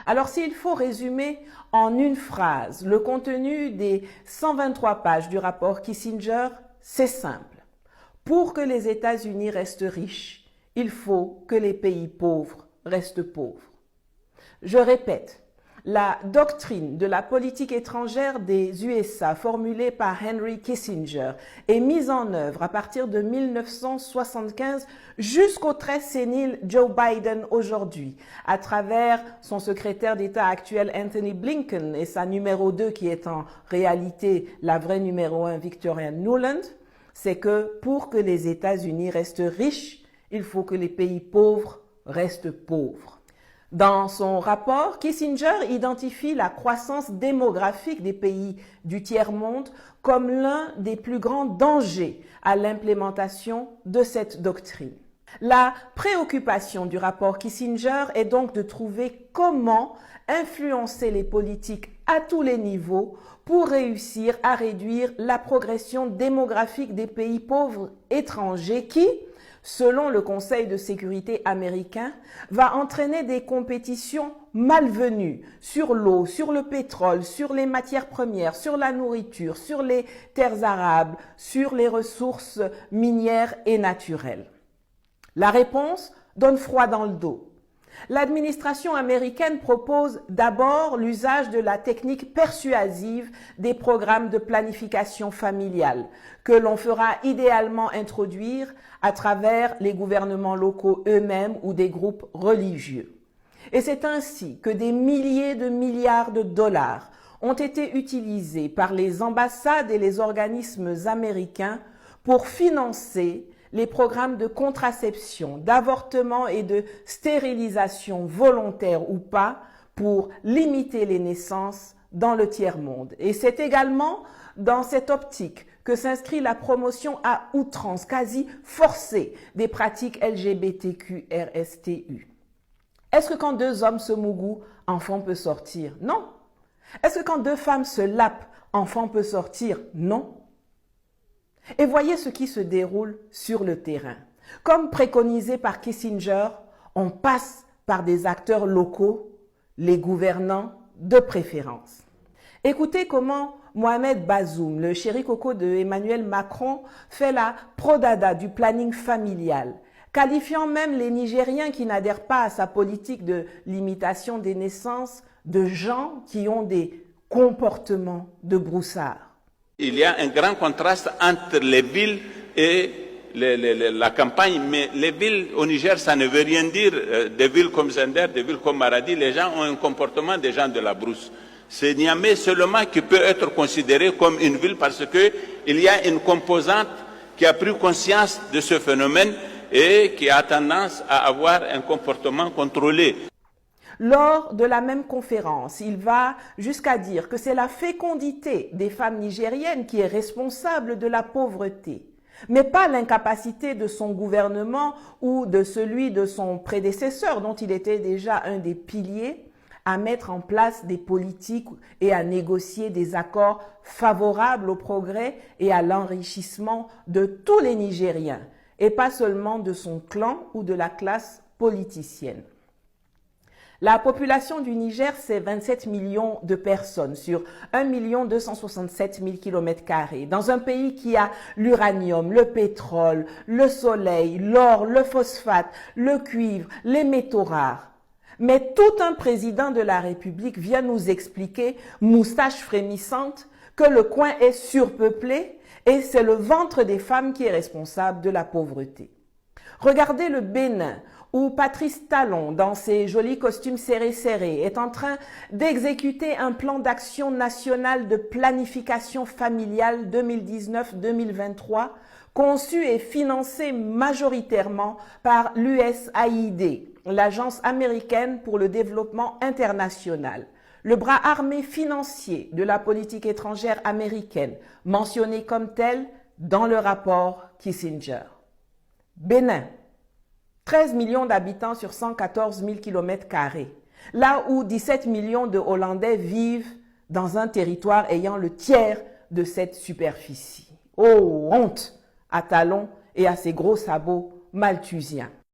Alors s'il faut résumer en une phrase le contenu des 123 pages du rapport Kissinger, c'est simple. Pour que les États-Unis restent riches, il faut que les pays pauvres restent pauvres. Je répète, la doctrine de la politique étrangère des USA formulée par Henry Kissinger est mise en œuvre à partir de 1975 jusqu'au très sénile Joe Biden aujourd'hui, à travers son secrétaire d'État actuel Anthony Blinken et sa numéro 2 qui est en réalité la vraie numéro 1 Victoria Nuland, c'est que pour que les États-Unis restent riches, il faut que les pays pauvres restent pauvres. Dans son rapport, Kissinger identifie la croissance démographique des pays du tiers-monde comme l'un des plus grands dangers à l'implémentation de cette doctrine. La préoccupation du rapport Kissinger est donc de trouver comment influencer les politiques à tous les niveaux pour réussir à réduire la progression démographique des pays pauvres étrangers qui, selon le Conseil de sécurité américain, va entraîner des compétitions malvenues sur l'eau, sur le pétrole, sur les matières premières, sur la nourriture, sur les terres arables, sur les ressources minières et naturelles. La réponse donne froid dans le dos. L'administration américaine propose d'abord l'usage de la technique persuasive des programmes de planification familiale que l'on fera idéalement introduire à travers les gouvernements locaux eux-mêmes ou des groupes religieux. Et c'est ainsi que des milliers de milliards de dollars ont été utilisés par les ambassades et les organismes américains pour financer les programmes de contraception, d'avortement et de stérilisation volontaire ou pas pour limiter les naissances dans le tiers-monde. Et c'est également dans cette optique que s'inscrit la promotion à outrance, quasi forcée, des pratiques LGBTQ-RSTU. Est-ce que quand deux hommes se mougouent, enfant peut sortir? Non. Est-ce que quand deux femmes se lapent, enfant peut sortir? Non. Et voyez ce qui se déroule sur le terrain. Comme préconisé par Kissinger, on passe par des acteurs locaux, les gouvernants de préférence. Écoutez comment Mohamed Bazoum, le chéri coco de Emmanuel Macron, fait la prodada du planning familial, qualifiant même les Nigériens qui n'adhèrent pas à sa politique de limitation des naissances de gens qui ont des comportements de broussard. Il y a un grand contraste entre les villes et la campagne, mais les villes au Niger, ça ne veut rien dire. Des villes comme Zender, des villes comme Maradi, les gens ont un comportement des gens de la brousse. C'est Niamey seulement qui peut être considéré comme une ville parce qu'il y a une composante qui a pris conscience de ce phénomène et qui a tendance à avoir un comportement contrôlé. Lors de la même conférence, il va jusqu'à dire que c'est la fécondité des femmes nigériennes qui est responsable de la pauvreté, mais pas l'incapacité de son gouvernement ou de celui de son prédécesseur, dont il était déjà un des piliers, à mettre en place des politiques et à négocier des accords favorables au progrès et à l'enrichissement de tous les Nigériens, et pas seulement de son clan ou de la classe politicienne. La population du Niger, c'est 27 millions de personnes sur 1 267 000 km², dans un pays qui a l'uranium, le pétrole, le soleil, l'or, le phosphate, le cuivre, les métaux rares. Mais tout un président de la République vient nous expliquer, moustache frémissante, que le coin est surpeuplé et c'est le ventre des femmes qui est responsable de la pauvreté. Regardez le Bénin, où Patrice Talon, dans ses jolis costumes serrés, est en train d'exécuter un plan d'action national de planification familiale 2019-2023, conçu et financé majoritairement par l'USAID, l'Agence américaine pour le développement international, le bras armé financier de la politique étrangère américaine, mentionné comme tel dans le rapport Kissinger. Bénin, 13 millions d'habitants sur 114 000 km², là où 17 millions de Hollandais vivent dans un territoire ayant le tiers de cette superficie. Oh, honte à Talon et à ses gros sabots malthusiens.